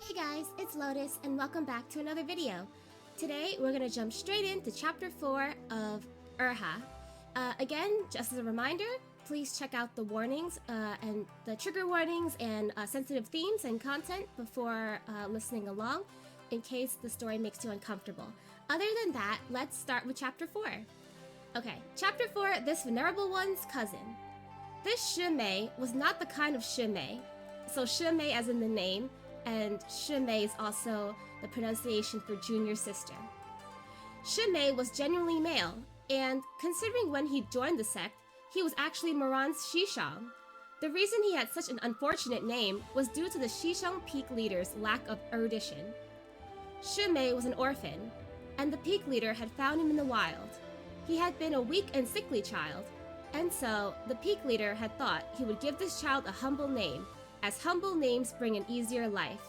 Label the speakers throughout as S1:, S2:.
S1: Hey guys, it's Lotus and welcome back to another video. Today we're gonna jump straight into chapter 4 of Urha. Again, just as a reminder, please check out the warnings and the trigger warnings and sensitive themes and content before listening along in case the story makes you uncomfortable. Other than that, let's start with chapter 4. Okay, chapter 4, this venerable one's cousin. This Shimei was not the kind of Shimei. So Shimei as in the name, and Shimei is also the pronunciation for junior sister. Shimei was genuinely male, and considering when he joined the sect, he was actually Moran's Shishang. The reason he had such an unfortunate name was due to the Shishang peak leader's lack of erudition. Shimei was an orphan, and the peak leader had found him in the wild. He had been a weak and sickly child, and so the peak leader had thought he would give this child a humble name, as humble names bring an easier life.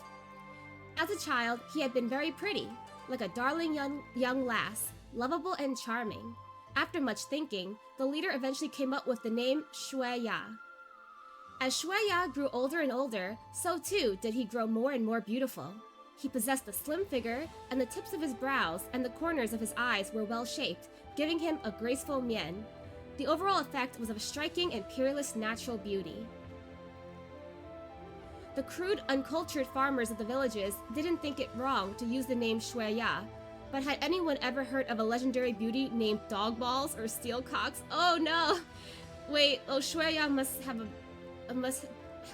S1: As a child, he had been very pretty, like a darling young lass, lovable and charming. After much thinking, the leader eventually came up with the name Xianxia. As Xianxia grew older and older, so too did he grow more and more beautiful. He possessed a slim figure, and the tips of his brows and the corners of his eyes were well-shaped, giving him a graceful mien. The overall effect was of a striking and peerless natural beauty. The crude, uncultured farmers of the villages didn't think it wrong to use the name Xianxia, but had anyone ever heard of a legendary beauty named Dog Balls or Steel Cocks? Oh no! Wait, Xianxia must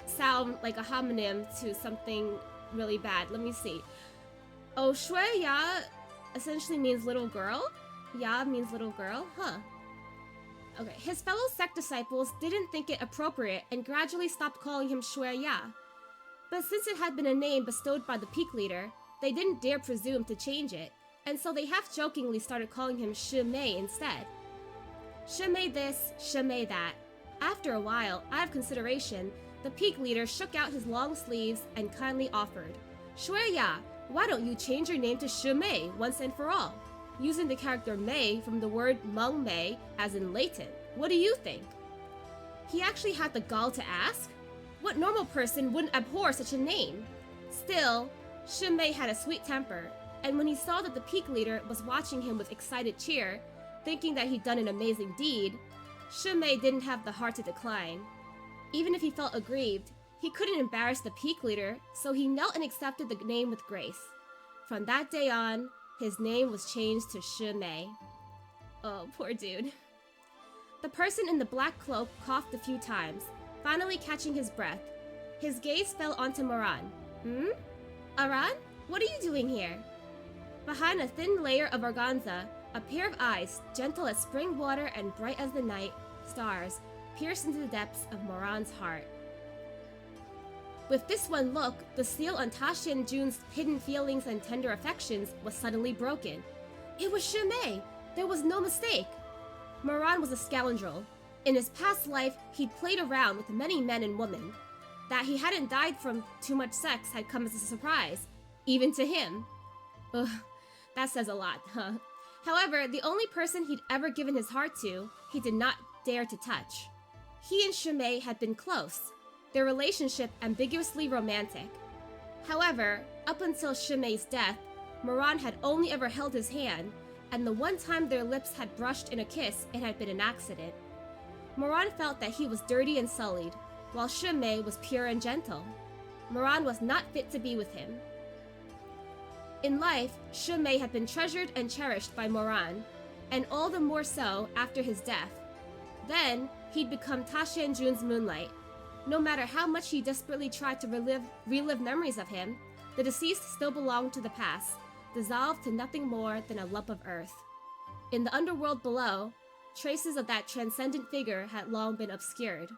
S1: sound like a homonym to something really bad. Let me see. Xianxia essentially means little girl? Ya means little girl? Huh. Okay, his fellow sect disciples didn't think it appropriate and gradually stopped calling him Xianxia. But since it had been a name bestowed by the peak leader, they didn't dare presume to change it, and so they half-jokingly started calling him Shimei instead. Shimei this, Shimei that. After a while, out of consideration, the peak leader shook out his long sleeves and kindly offered, "Xianxia, why don't you change your name to Shimei once and for all? Using the character Mei from the word Meng Mei as in latent. What do you think?" He actually had the gall to ask? What normal person wouldn't abhor such a name? Still, Shimei had a sweet temper, and when he saw that the peak leader was watching him with excited cheer, thinking that he'd done an amazing deed, Shimei didn't have the heart to decline. Even if he felt aggrieved, he couldn't embarrass the peak leader, so he knelt and accepted the name with grace. From that day on, his name was changed to Shimei. Oh, poor dude. The person in the black cloak coughed a few times, finally catching his breath. His gaze fell onto Moran. Aran? What are you doing here? Behind a thin layer of organza, a pair of eyes, gentle as spring water and bright as the night stars, pierced into the depths of Moran's heart. With this one look, the seal on Ta Xianjun's hidden feelings and tender affections was suddenly broken. It was Shimei! There was no mistake! Moran was a scoundrel. In his past life, he'd played around with many men and women. That he hadn't died from too much sex had come as a surprise, even to him. Ugh, that says a lot, huh? However, the only person he'd ever given his heart to, he did not dare to touch. He and Shimei had been close, their relationship ambiguously romantic. However, up until Shimei's death, Moran had only ever held his hand, and the one time their lips had brushed in a kiss, it had been an accident. Moran felt that he was dirty and sullied, while Shimei was pure and gentle. Moran was not fit to be with him. In life, Shimei had been treasured and cherished by Moran, and all the more so after his death. Then, he'd become Ta Xianjun's moonlight. No matter how much he desperately tried to relive memories of him, the deceased still belonged to the past, dissolved to nothing more than a lump of earth. In the underworld below, traces of that transcendent figure had long been obscured.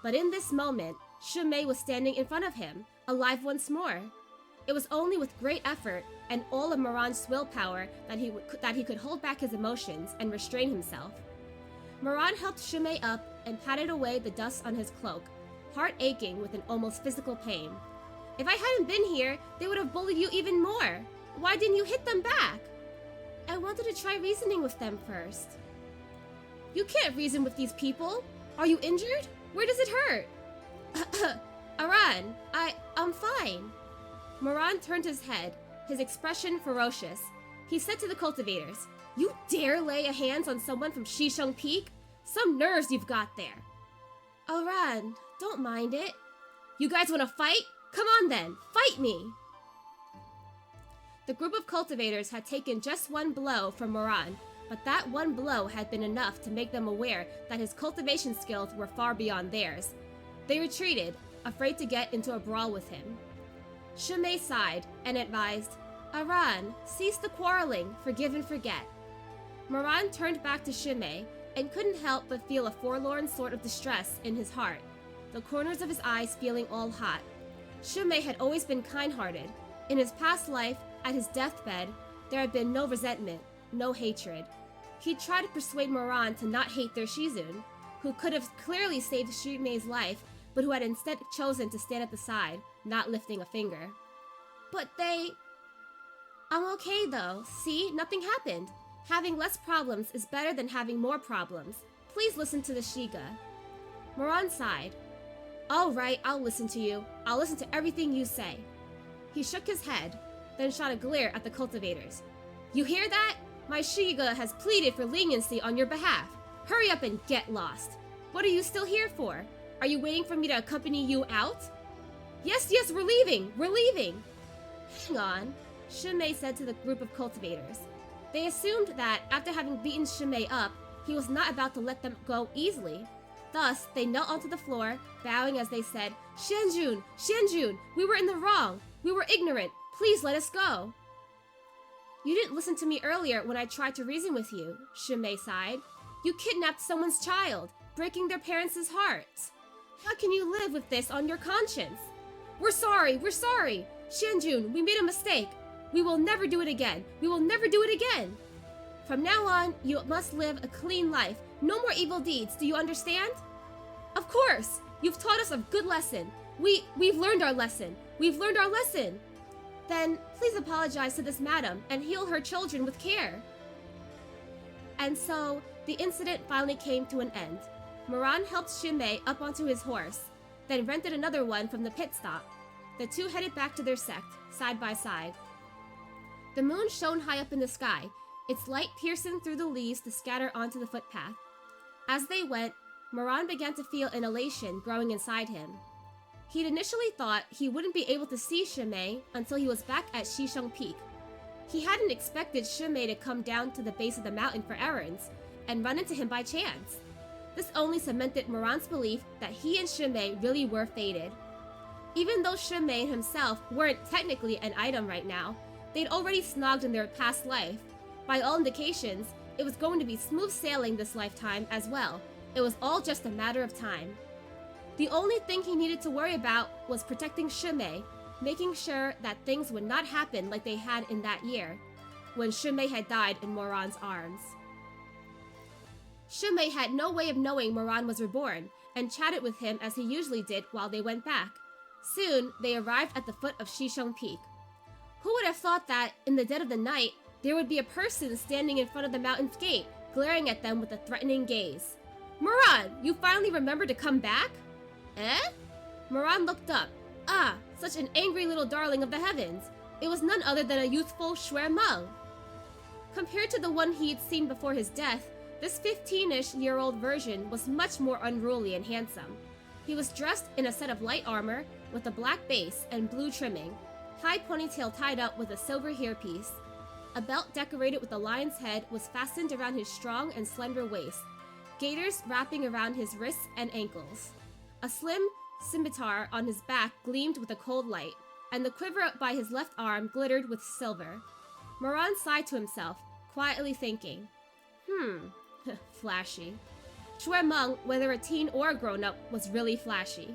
S1: But in this moment, Shimei was standing in front of him, alive once more. It was only with great effort and all of Moran's willpower that he could hold back his emotions and restrain himself. Moran helped Shimei up and patted away the dust on his cloak, heart aching with an almost physical pain. "If I hadn't been here, they would have bullied you even more. Why didn't you hit them back?" "I wanted to try reasoning with them first." "You can't reason with these people. Are you injured? Where does it hurt?" "Aran, I'm fine." Moran turned his head, his expression ferocious. He said to the cultivators, "You dare lay a hands on someone from Shisheng Peak? Some nerves you've got there." "Oh, Ran, don't mind it." "You guys want to fight? Come on then, fight me!" The group of cultivators had taken just one blow from Moran, but that one blow had been enough to make them aware that his cultivation skills were far beyond theirs. They retreated, afraid to get into a brawl with him. Shumei sighed and advised, "Aran, cease the quarreling, forgive and forget." Moran turned back to Shumei and couldn't help but feel a forlorn sort of distress in his heart, the corners of his eyes feeling all hot. Shumei had always been kind-hearted. In his past life, at his deathbed, there had been no resentment, no hatred. He tried to persuade Moran to not hate their Shizun, who could have clearly saved Shumei's life, but who had instead chosen to stand at the side, not lifting a finger. "But they..." "I'm okay though. See, nothing happened. Having less problems is better than having more problems. Please listen to the Shiga." Moran sighed. "All right, I'll listen to you. I'll listen to everything you say." He shook his head, then shot a glare at the cultivators. "You hear that? My Shiga has pleaded for leniency on your behalf. Hurry up and get lost. What are you still here for? Are you waiting for me to accompany you out?" Yes, we're leaving! We're leaving!" "Hang on," Shumei said to the group of cultivators. They assumed that, after having beaten Shumei up, he was not about to let them go easily. Thus, they knelt onto the floor, bowing as they said, "Xianjun! Xianjun! We were in the wrong! We were ignorant! Please let us go!" "You didn't listen to me earlier when I tried to reason with you," Shumei sighed. "You kidnapped someone's child, breaking their parents' hearts. How can you live with this on your conscience?" We're sorry! Xianjun, we made a mistake. We will never do it again. We will never do it again. From now on, you must live a clean life. No more evil deeds, do you understand?" "Of course! You've taught us a good lesson. We've learned our lesson. We've learned our lesson." "Then, please apologize to this madam and heal her children with care." And so, the incident finally came to an end. Moran helped Shumei up onto his horse, then rented another one from the pit stop. The two headed back to their sect, side by side. The moon shone high up in the sky, its light piercing through the leaves to scatter onto the footpath. As they went, Moran began to feel an elation growing inside him. He'd initially thought he wouldn't be able to see Shumei until he was back at Shisheng Peak. He hadn't expected Shumei to come down to the base of the mountain for errands and run into him by chance. This only cemented Moran's belief that he and Shumei really were fated. Even though Shumei and himself weren't technically an item right now, they'd already snogged in their past life. By all indications, it was going to be smooth sailing this lifetime as well. It was all just a matter of time. The only thing he needed to worry about was protecting Shumei, making sure that things would not happen like they had in that year, when Shumei had died in Moran's arms. Shumei had no way of knowing Moran was reborn, and chatted with him as he usually did while they went back. Soon, they arrived at the foot of Shisheng Peak. Who would have thought that, in the dead of the night, there would be a person standing in front of the mountain's gate, glaring at them with a threatening gaze? "Moran, you finally remembered to come back?" "Eh?" Moran looked up. Ah, such an angry little darling of the heavens. It was none other than a youthful Shui. Compared to the one he'd seen before his death, this 15-ish-year-old version was much more unruly and handsome. He was dressed in a set of light armor with a black base and blue trimming, high ponytail tied up with a silver hairpiece. A belt decorated with a lion's head was fastened around his strong and slender waist, gaiters wrapping around his wrists and ankles. A slim scimitar on his back gleamed with a cold light, and the quiver by his left arm glittered with silver. Moran sighed to himself, quietly thinking, flashy. Shui, whether a teen or a grown-up, was really flashy.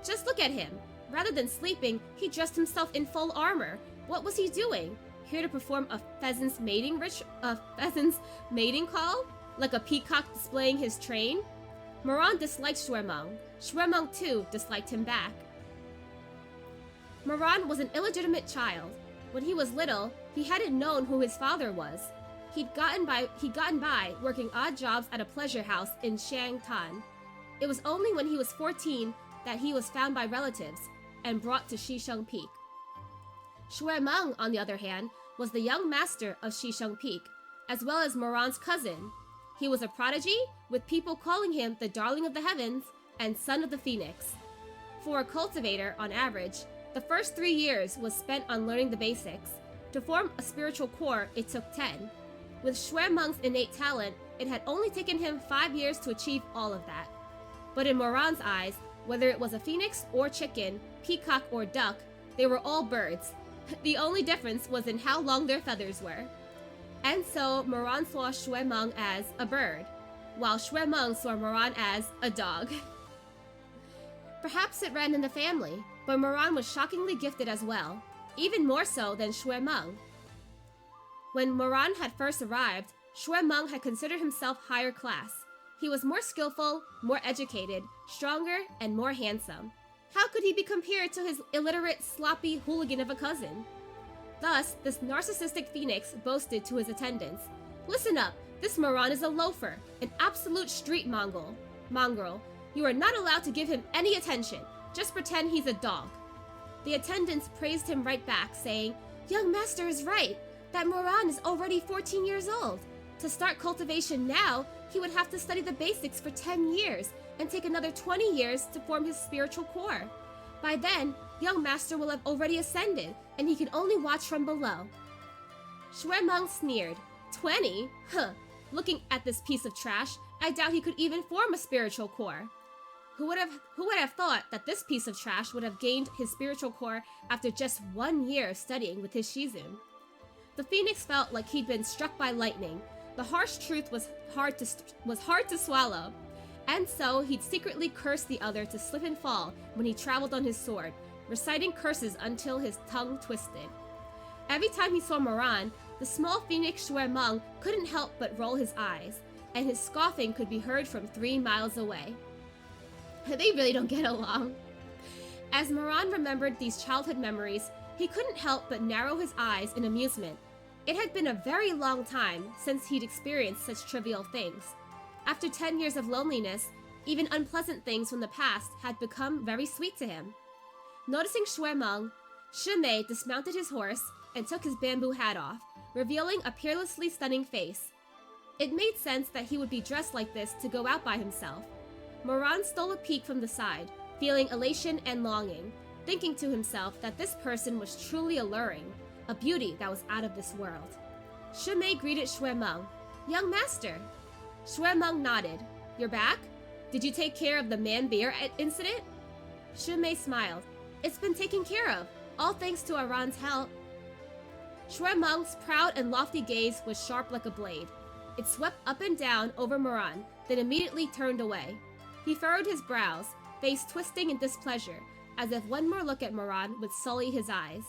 S1: Just look at him. Rather than sleeping, he dressed himself in full armor. What was he doing? Here to perform a pheasant's mating call? Like a peacock displaying his train? Moran disliked Shui. Shui too disliked him back. Moran was an illegitimate child. When he was little, he hadn't known who his father was. He'd gotten by working odd jobs at a pleasure house in Shangtan. It was only when he was 14 that he was found by relatives and brought to Shisheng Peak. Shui-meng, on the other hand, was the young master of Shisheng Peak, as well as Moran's cousin. He was a prodigy, with people calling him the darling of the heavens and son of the phoenix. For a cultivator, on average, the first 3 years was spent on learning the basics. To form a spiritual core, it took 10. With Shui-meng's innate talent, it had only taken him 5 years to achieve all of that. But in Moran's eyes, whether it was a phoenix or chicken, peacock or duck, they were all birds. The only difference was in how long their feathers were. And so Moran saw Shui-meng as a bird, while Shui-meng saw Moran as a dog. Perhaps it ran in the family, but Moran was shockingly gifted as well, even more so than Shui-meng. When Moran had first arrived, Shui-meng had considered himself higher class. He was more skillful, more educated, stronger, and more handsome. How could he be compared to his illiterate, sloppy hooligan of a cousin? Thus, this narcissistic phoenix boasted to his attendants, "Listen up, this Moran is a loafer, an absolute street mongrel. You are not allowed to give him any attention. Just pretend he's a dog." The attendants praised him right back, saying, "Young master is right. That Moran is already 14 years old. To start cultivation now, he would have to study the basics for 10 years and take another 20 years to form his spiritual core. By then, young master will have already ascended, and he can only watch from below." Shui-meng sneered. 20? Huh. Looking at this piece of trash, I doubt he could even form a spiritual core. Who would have thought that this piece of trash would have gained his spiritual core after just 1 year studying with his Shizun? The phoenix felt like he'd been struck by lightning. The harsh truth was hard to swallow. And so he'd secretly cursed the other to slip and fall when he traveled on his sword, reciting curses until his tongue twisted. Every time he saw Moran, the small phoenix Shui-meng couldn't help but roll his eyes, and his scoffing could be heard from 3 miles away. They really don't get along. As Moran remembered these childhood memories, he couldn't help but narrow his eyes in amusement. It had been a very long time since he'd experienced such trivial things. After 10 years of loneliness, even unpleasant things from the past had become very sweet to him. Noticing Shui-meng, Shimei dismounted his horse and took his bamboo hat off, revealing a peerlessly stunning face. It made sense that he would be dressed like this to go out by himself. Moran stole a peek from the side, feeling elation and longing, thinking to himself that this person was truly alluring, a beauty that was out of this world. Shimei greeted Shui-meng. "Young master." Shui-meng nodded. "You're back? Did you take care of the man-bear incident?" Shimei smiled. "It's been taken care of, all thanks to Aran's help." Shui-meng's proud and lofty gaze was sharp like a blade. It swept up and down over Moran, then immediately turned away. He furrowed his brows, face twisting in displeasure, as if one more look at Moran would sully his eyes.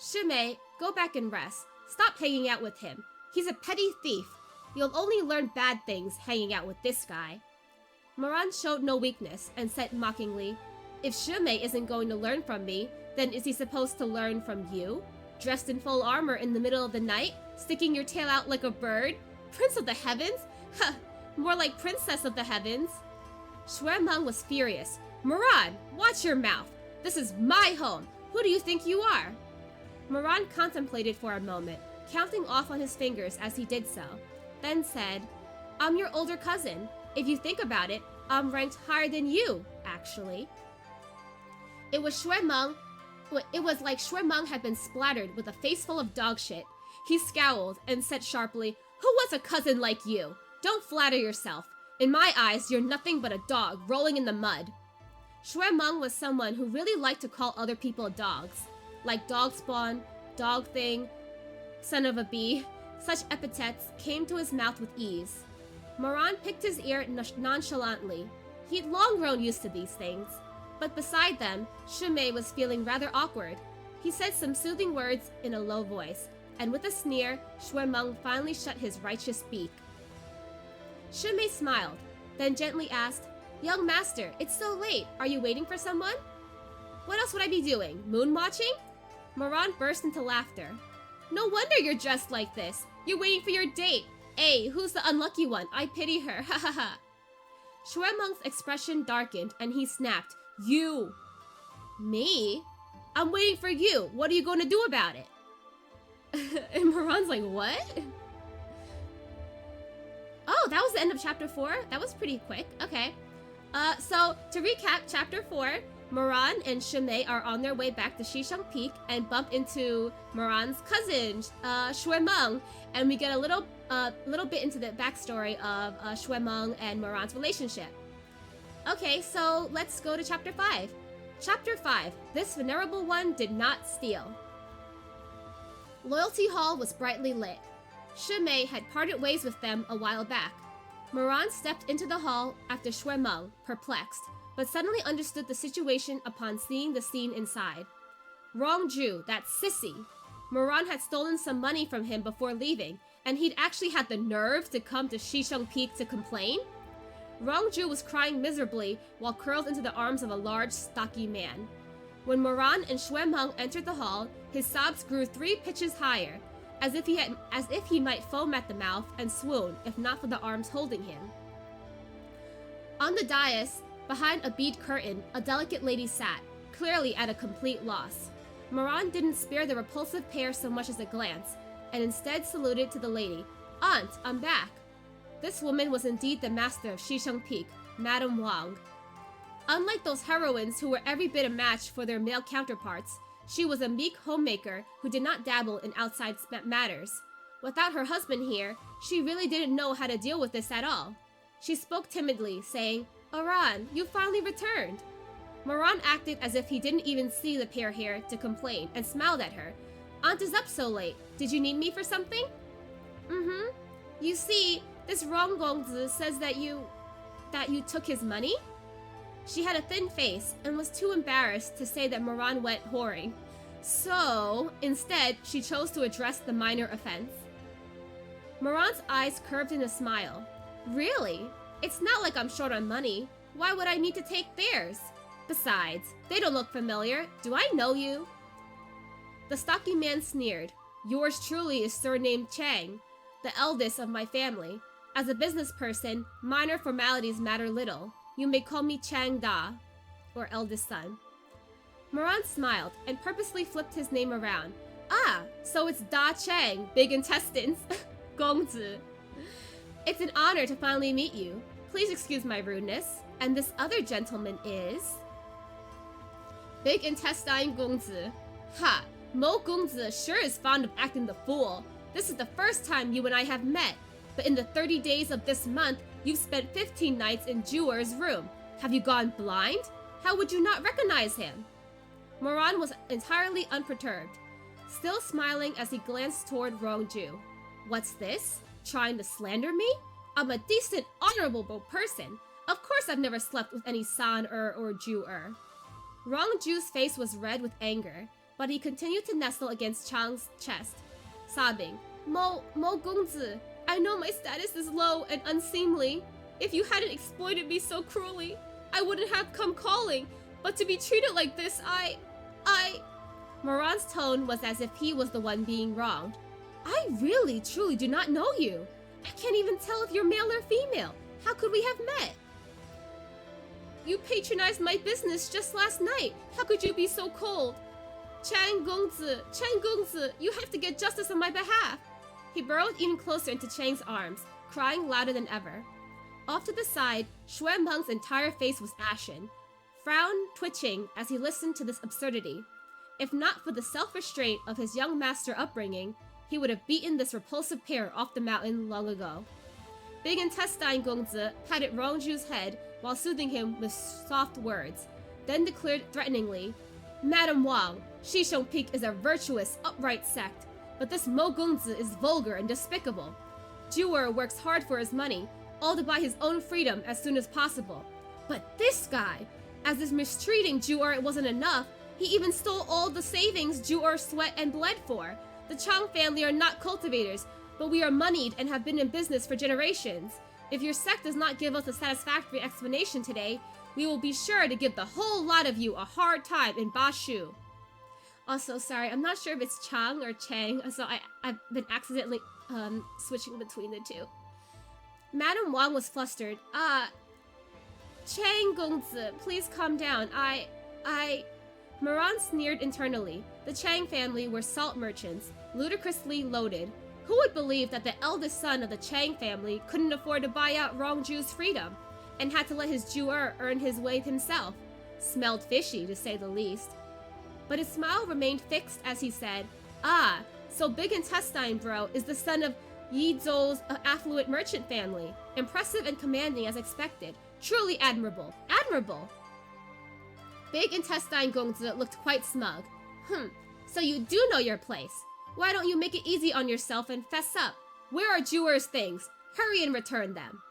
S1: "Shimei, go back and rest. Stop hanging out with him. He's a petty thief. You'll only learn bad things hanging out with this guy." Moran showed no weakness and said mockingly, "If Shimei isn't going to learn from me, then is he supposed to learn from you? Dressed in full armor in the middle of the night, sticking your tail out like a bird? Prince of the heavens? Huh, more like princess of the heavens." Shui-meng was furious. "Moran, watch your mouth. This is my home. Who do you think you are?" Moran contemplated for a moment, counting off on his fingers as he did so, then said, "I'm your older cousin. If you think about it, I'm ranked higher than you, actually." It was like Shui-meng had been splattered with a face full of dog shit. He scowled and said sharply, "Who wants a cousin like you? Don't flatter yourself. In my eyes, you're nothing but a dog rolling in the mud." Shui-meng was someone who really liked to call other people dogs, like dog spawn, dog thing, son of a bee. Such epithets came to his mouth with ease. Moran picked his ear nonchalantly. He'd long grown used to these things. But beside them, Shimei was feeling rather awkward. He said some soothing words in a low voice, and with a sneer, Shui-meng finally shut his righteous beak. Shimei smiled, then gently asked, "Young master, it's so late. Are you waiting for someone?" "What else would I be doing? Moon watching?" Moran burst into laughter. "No wonder you're dressed like this. You're waiting for your date. Hey, who's the unlucky one? I pity her. Ha ha ha." Shui-meng's expression darkened and he snapped, "You!" "Me? I'm waiting for you. What are you going to do about it? And Moran's like, what? Oh, that was the end of chapter 4? That was pretty quick. Okay. So, to recap, chapter 4, Moran and Shimei are on their way back to Shishang Peak and bump into Moran's cousin, Shuemeng, and we get a little bit into the backstory of Shuemeng and Moran's relationship. Okay, so let's go to chapter 5. Chapter 5, this venerable one did not steal. Loyalty Hall was brightly lit. Shimei had parted ways with them a while back. Moran stepped into the hall after Shuemeng, perplexed, but suddenly understood the situation upon seeing the scene inside. Rongju, that sissy. Moran had stolen some money from him before leaving, and he'd actually had the nerve to come to Shishang Peak to complain? Rongju was crying miserably while curled into the arms of a large, stocky man. When Moran and Shuemeng entered the hall, his sobs grew 3 pitches higher, as if he might foam at the mouth and swoon if not for the arms holding him. On the dais, behind a bead curtain, a delicate lady sat, clearly at a complete loss. Moran didn't spare the repulsive pair so much as a glance, and instead saluted to the lady. "Aunt, I'm back." This woman was indeed the master of Shishang Peak, Madame Wang. Unlike those heroines who were every bit a match for their male counterparts, she was a meek homemaker who did not dabble in outside matters. Without her husband here, she really didn't know how to deal with this at all. She spoke timidly, saying, "Aran, you finally returned." Moran acted as if he didn't even see the pair here to complain, and smiled at her. "Aunt is up so late. Did you need me for something?" "Mm-hmm. You see, this Ronggongzi says that you took his money?" She had a thin face and was too embarrassed to say that Moran went whoring. So, instead, she chose to address the minor offense. Moran's eyes curved in a smile. "Really? It's not like I'm short on money. Why would I need to take theirs? Besides, they don't look familiar. Do I know you?" The stocky man sneered. "Yours truly is surnamed Chang, the eldest of my family. As a business person, minor formalities matter little. You may call me Chang Da, or eldest son." Moran smiled and purposely flipped his name around. "Ah, so it's Da Chang, big intestines." Gongzi. "It's an honor to finally meet you. Please excuse my rudeness. And this other gentleman is..." Big intestine Gongzi. "Ha, Mo Gongzi sure is fond of acting the fool. This is the first time you and I have met. But in the 30 days of this month, you've spent 15 nights in Juer's room. Have you gone blind? How would you not recognize him?" Moran was entirely unperturbed, still smiling as he glanced toward Rongju. "What's this? Trying to slander me? I'm a decent, honorable person. Of course I've never slept with any San-er or Ju-er." Rongju's face was red with anger, but he continued to nestle against Chang's chest, sobbing. Mo Gongzi, I know my status is low and unseemly. If you hadn't exploited me so cruelly, I wouldn't have come calling. But to be treated like this, I... Moran's tone was as if he was the one being wronged. "I really, truly do not know you. I can't even tell if you're male or female. How could we have met?" "You patronized my business just last night. How could you be so cold? Chang Gongzi, you have to get justice on my behalf." He burrowed even closer into Chang's arms, crying louder than ever. Off to the side, Shuemeng's entire face was ashen, frown twitching as he listened to this absurdity. If not for the self-restraint of his young master upbringing, he would have beaten this repulsive pair off the mountain long ago. Big intestine Gongzi patted Rongju's head while soothing him with soft words, then declared threateningly, "Madame Wang, Shishang Peak is a virtuous, upright sect, but this Mo Gongzi is vulgar and despicable. Juer works hard for his money, all to buy his own freedom as soon as possible. But this guy, as if mistreating Juer wasn't enough, he even stole all the savings Juer sweat and bled for. The Chang family are not cultivators, but we are moneyed and have been in business for generations. If your sect does not give us a satisfactory explanation today, we will be sure to give the whole lot of you a hard time in Bashu." Also, sorry, I'm not sure if it's Chang or Chang, so I've been accidentally switching between the two. Madame Wang was flustered. Chang Gongzi, please calm down. Moran sneered internally. The Chang family were salt merchants, ludicrously loaded. Who would believe that the eldest son of the Chang family couldn't afford to buy out Rongju's freedom, and had to let his Jewer earn his way himself? Smelled fishy, to say the least. But his smile remained fixed as he said, "Ah, so Big Intestine Bro is the son of Yizhou's affluent merchant family. Impressive and commanding as expected. Truly admirable. Admirable!" Big Intestine Gongzi looked quite smug. So you do know your place. Why don't you make it easy on yourself and fess up? Where are Jewer's things? Hurry and return them.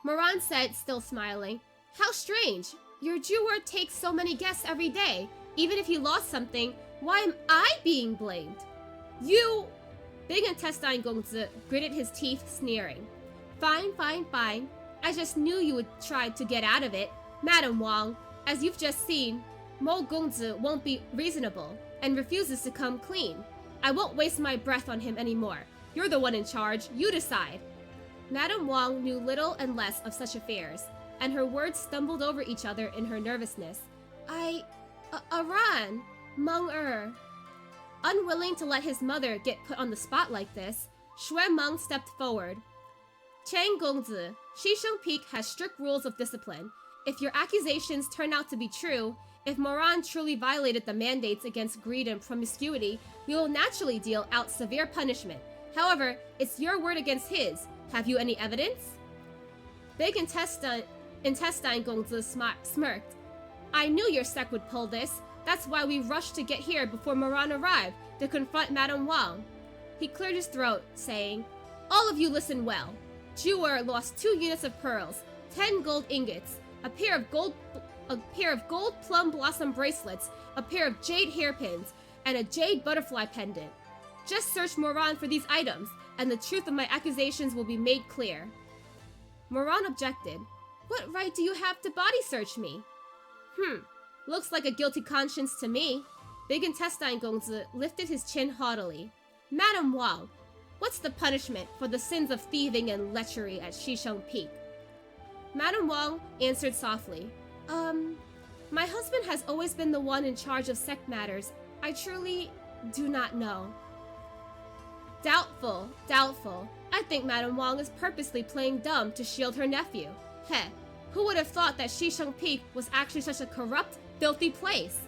S1: Moran said, still smiling, "How strange. Your Jewer takes so many guests every day. Even if he lost something, why am I being blamed?" "You..." Big Intestine Gongzi gritted his teeth, sneering. Fine. I just knew you would try to get out of it. Madam Wang, as you've just seen, Mo Gongzi won't be reasonable and refuses to come clean. I won't waste my breath on him anymore. You're the one in charge. You decide." Madam Wang knew little and less of such affairs, and her words stumbled over each other in her nervousness. Aran, Meng Unwilling to let his mother get put on the spot like this, Shui Meng stepped forward. "Chang Gongzi, Shisheng Peak has strict rules of discipline. If your accusations turn out to be true, if Moran truly violated the mandates against greed and promiscuity, we will naturally deal out severe punishment. However, it's your word against his. Have you any evidence?" Big Intestine Gongzi smirked. "I knew your sect would pull this. That's why we rushed to get here before Moran arrived, to confront Madame Wang." He cleared his throat, saying, "All of you listen well. Jewer lost 2 units of pearls, 10 gold ingots, a pair of gold plum blossom bracelets, a pair of jade hairpins, and a jade butterfly pendant. Just search Moran for these items, and the truth of my accusations will be made clear." Moran objected. "What right do you have to body search me?" Looks like a guilty conscience to me." Big Intestine Gongzi lifted his chin haughtily. "Madam Wang, what's the punishment for the sins of thieving and lechery at Shisheng Peak?" Madam Wang answered softly. My husband has always been the one in charge of sect matters. I truly do not know." Doubtful. I think Madam Wang is purposely playing dumb to shield her nephew. Who would have thought that Shisheng Peak was actually such a corrupt, filthy place?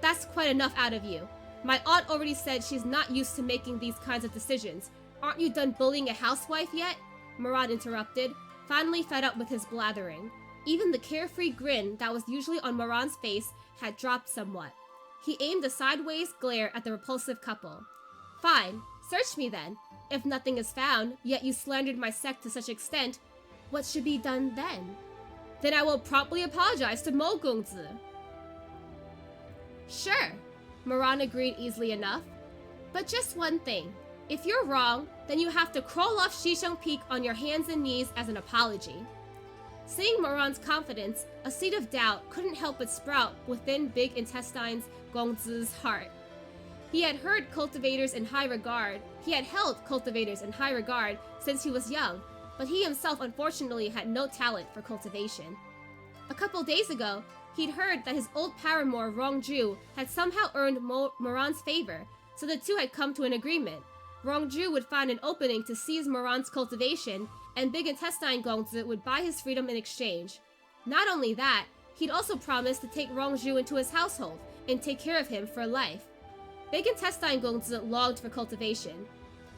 S1: That's quite enough out of you. My aunt already said she's not used to making these kinds of decisions. Aren't you done bullying a housewife yet? Moran interrupted, finally fed up with his blathering. Even the carefree grin that was usually on Moran's face had dropped somewhat. He aimed a sideways glare at the repulsive couple. "Fine, search me then. If nothing is found, yet you slandered my sect to such extent, what should be done then?" "Then I will promptly apologize to Mo Gongzi." "Sure," Moran agreed easily enough. "But just one thing. If you're wrong, then you have to crawl off Shisheng Peak on your hands and knees as an apology." Seeing Moran's confidence, a seed of doubt couldn't help but sprout within Big Intestine Gongzi's heart. He had held cultivators in high regard since he was young, but he himself unfortunately had no talent for cultivation. A couple days ago, he'd heard that his old paramour Rongju had somehow earned Moran's favor, so the two had come to an agreement. Rongju would find an opening to seize Moran's cultivation, and Big Intestine Gongzi would buy his freedom in exchange. Not only that, he'd also promised to take Rongju into his household and take care of him for life. Big Intestine Gongzi longed for cultivation.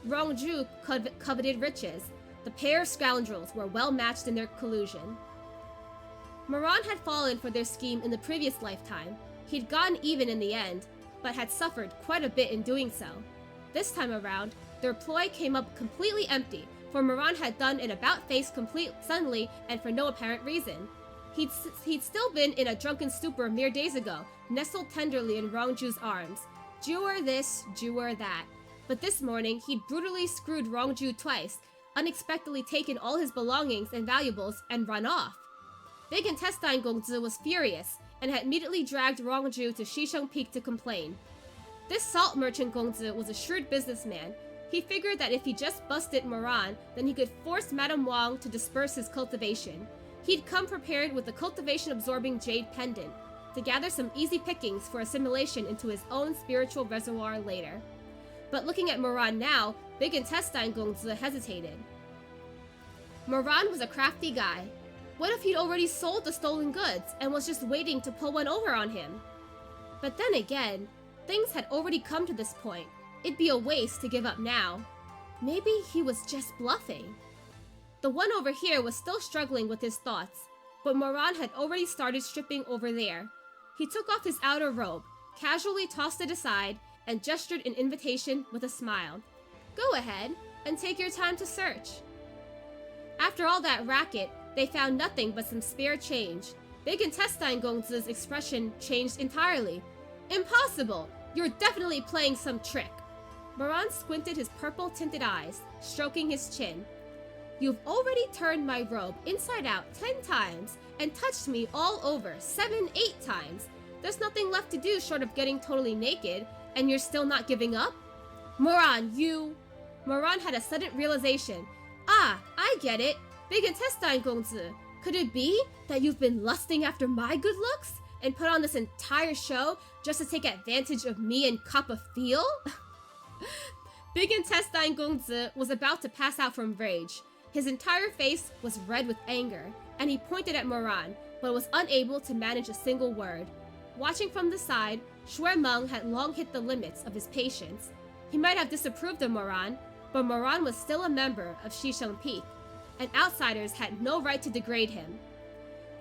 S1: Rongju coveted riches. The pair of scoundrels were well matched in their collusion. Moran had fallen for their scheme in the previous lifetime. He'd gotten even in the end, but had suffered quite a bit in doing so. This time around, their ploy came up completely empty, for Moran had done an about-face suddenly and for no apparent reason. He'd still been in a drunken stupor mere days ago, nestled tenderly in Rongju's arms. Jewer this, Jewer that. But this morning, he'd brutally screwed Rongju twice, unexpectedly taken all his belongings and valuables, and run off. Big Intestine Gongzi was furious, and had immediately dragged Rongju to Shisheng Peak to complain. This salt merchant Gongzi was a shrewd businessman. He figured that if he just busted Moran, then he could force Madame Wang to disperse his cultivation. He'd come prepared with a cultivation-absorbing jade pendant. to gather some easy pickings for assimilation into his own spiritual reservoir later. But looking at Moran now, Big Intestine Gongzi hesitated. Moran was a crafty guy. What if he'd already sold the stolen goods and was just waiting to pull one over on him? But then again, things had already come to this point. It'd be a waste to give up now. Maybe he was just bluffing. The one over here was still struggling with his thoughts, but Moran had already started stripping over there. He took off his outer robe, casually tossed it aside, and gestured an invitation with a smile. Go ahead, and take your time to search. After all that racket, they found nothing but some spare change. Big Intestine Gongzi's expression changed entirely. Impossible! You're definitely playing some trick. Moran squinted his purple-tinted eyes, stroking his chin. You've already turned my robe inside out 10 times and touched me all over 7, 8 times. There's nothing left to do short of getting totally naked, and you're still not giving up? Moran, you... Moran had a sudden realization. Ah, I get it. Big Intestine Gongzi. Could it be that you've been lusting after my good looks and put on this entire show just to take advantage of me and cop a feel? Big Intestine Gongzi was about to pass out from rage. His entire face was red with anger, and he pointed at Moran, but was unable to manage a single word. Watching from the side, Shui-Meng had long hit the limits of his patience. He might have disapproved of Moran, but Moran was still a member of Shisheng Peak, and outsiders had no right to degrade him.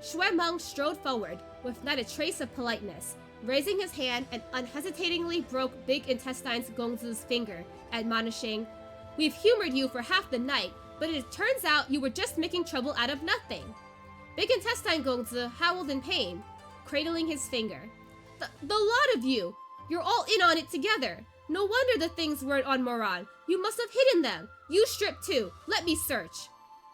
S1: Shui-Meng strode forward with not a trace of politeness, raising his hand and unhesitatingly broke Big Intestine Gongzi's finger, admonishing, We've humored you for half the night, but it turns out you were just making trouble out of nothing. Big Intestine Gongzi howled in pain, cradling his finger. The lot of you! You're all in on it together. No wonder the things weren't on Moran. You must have hidden them. You stripped too. Let me search.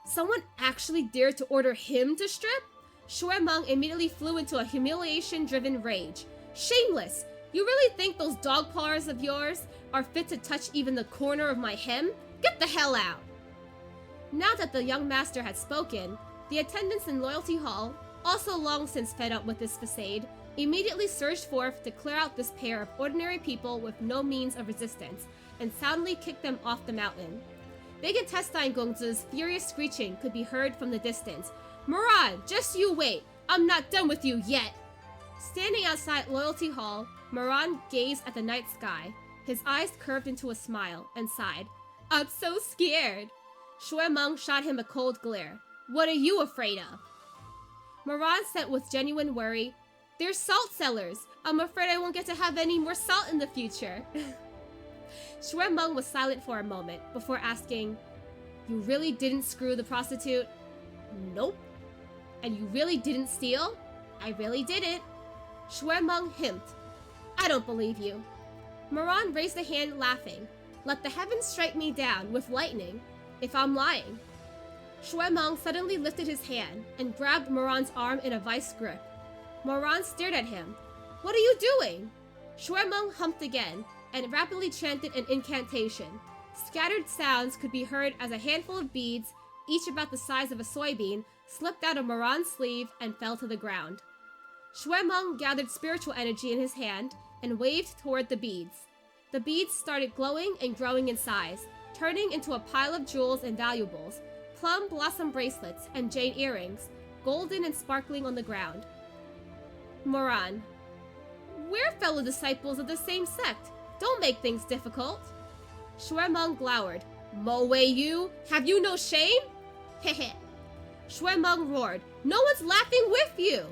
S1: Someone actually dared to order him to strip? Shui-Meng immediately flew into a humiliation-driven rage. Shameless! You really think those dog paws of yours are fit to touch even the corner of my hem? Get the hell out! Now that the young master had spoken, the attendants in Loyalty Hall, also long since fed up with this facade, immediately surged forth to clear out this pair of ordinary people with no means of resistance, and soundly kicked them off the mountain. Big Intestine Gongzi's furious screeching could be heard from the distance. Moran, just you wait! I'm not done with you yet! Standing outside Loyalty Hall, Moran gazed at the night sky. His eyes curved into a smile, and sighed. I'm so scared! Shui-Meng shot him a cold glare. What are you afraid of? Moran said with genuine worry, They're salt cellars. I'm afraid I won't get to have any more salt in the future. Shui-Meng was silent for a moment before asking, You really didn't screw the prostitute? Nope. And you really didn't steal? I really didn't. Shui-Meng hemped. I don't believe you. Moran raised a hand, laughing. Let the heavens strike me down with lightning if I'm lying. Shui-Meng suddenly lifted his hand and grabbed Moran's arm in a vice grip. Moran stared at him. What are you doing? Shui-Meng humped again and rapidly chanted an incantation. Scattered sounds could be heard as a handful of beads, each about the size of a soybean, slipped out of Moran's sleeve and fell to the ground. Shui-Meng gathered spiritual energy in his hand and waved toward the beads. The beads started glowing and growing in size, turning into a pile of jewels and valuables, plum blossom bracelets and jade earrings, golden and sparkling on the ground. Moran. We're fellow disciples of the same sect. Don't make things difficult. Shui-Meng glowered. Mo Wei you? Have you no shame? Heh. Shui-Meng roared. No one's laughing with you!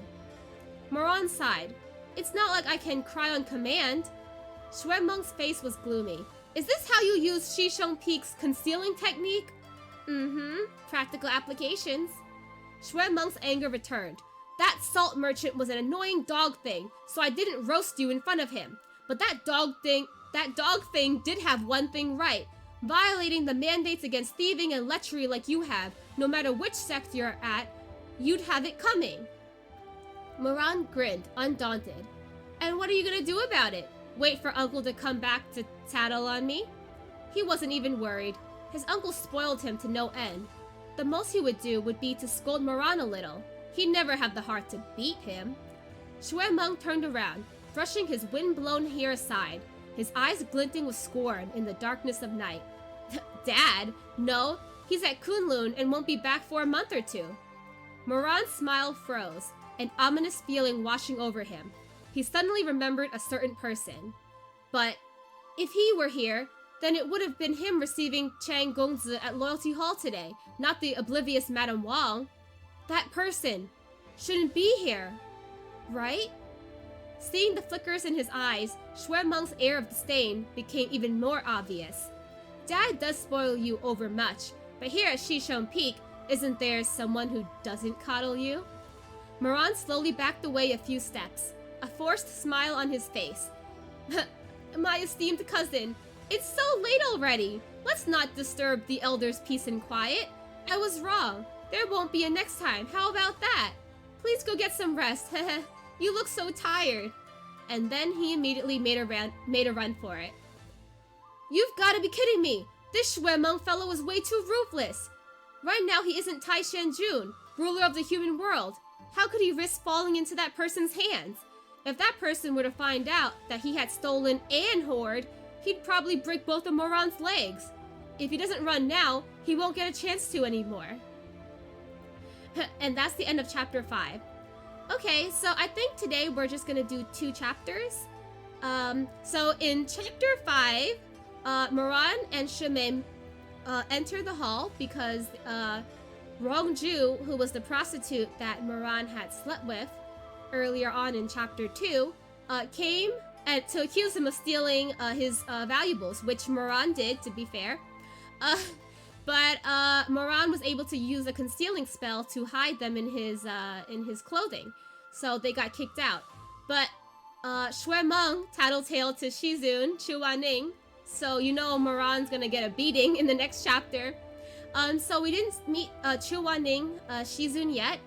S1: Moran sighed. It's not like I can cry on command. Shui-Meng's face was gloomy. Is this how you use Shisheng Peak's concealing technique? Practical applications. Shui-Meng's anger returned. That salt merchant was an annoying dog thing, so I didn't roast you in front of him. But that dog thing did have one thing right. Violating the mandates against thieving and lechery like you have, no matter which sect you're at, you'd have it coming. Moran grinned, undaunted. And what are you gonna do about it? Wait for Uncle to come back to tattle on me? He wasn't even worried. His uncle spoiled him to no end. The most he would do would be to scold Moran a little. He'd never have the heart to beat him. Shui-meng turned around, brushing his wind-blown hair aside, his eyes glinting with scorn in the darkness of night. Dad? No, he's at Kunlun and won't be back for a month or two. Moran's smile froze, an ominous feeling washing over him. He suddenly remembered a certain person. But if he were here, then it would have been him receiving Chang Gongzi at Loyalty Hall today, not the oblivious Madame Wang. That person shouldn't be here, right? Seeing the flickers in his eyes, Shui-meng's air of disdain became even more obvious. Dad does spoil you overmuch, but here at Shishon Peak, isn't there someone who doesn't coddle you? Moran slowly backed away a few steps, a forced smile on his face. My esteemed cousin, it's so late already. Let's not disturb the elders' peace and quiet. I was wrong. There won't be a next time. How about that? Please go get some rest. You look so tired. And then he immediately made a run for it. You've got to be kidding me. This Shui-meng fellow is way too ruthless. Right now he isn't Tai Shanjun, ruler of the human world. How could he risk falling into that person's hands? If that person were to find out that he had stolen and hoard, he'd probably break both of Moran's legs. If he doesn't run now, he won't get a chance to anymore. And that's the end of chapter 5. Okay, so I think today we're just gonna do 2 chapters. So in chapter 5, Moran and Shimei enter the hall because Rongju, who was the prostitute that Moran had slept with earlier on in chapter 2, came to accuse him of stealing his valuables, which Moran did, to be fair. But Moran was able to use a concealing spell to hide them in his clothing, so they got kicked out. But Shui-meng tattletailed to Shizun, Chuaning, so you know Moran's gonna get a beating in the next chapter. So we didn't meet Chuaning, Shizun yet.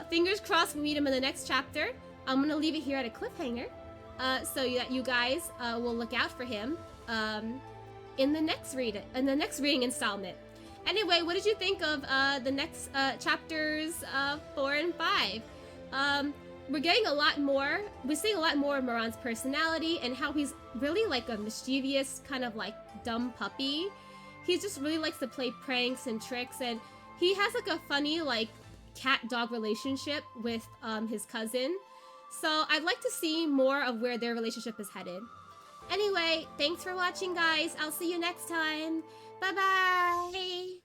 S1: Fingers crossed we meet him in the next chapter. I'm gonna leave it here at a cliffhanger, so that you guys will look out for him in the next reading installment. Anyway, what did you think of the next chapters 4 and 5? We're getting a lot more. We're seeing a lot more of Moran's personality and how he's really like a mischievous, kind of like dumb puppy. He just really likes to play pranks and tricks, and he has like a funny like cat-dog relationship with his cousin. So I'd like to see more of where their relationship is headed. Anyway, thanks for watching, guys. I'll see you next time. Bye-bye!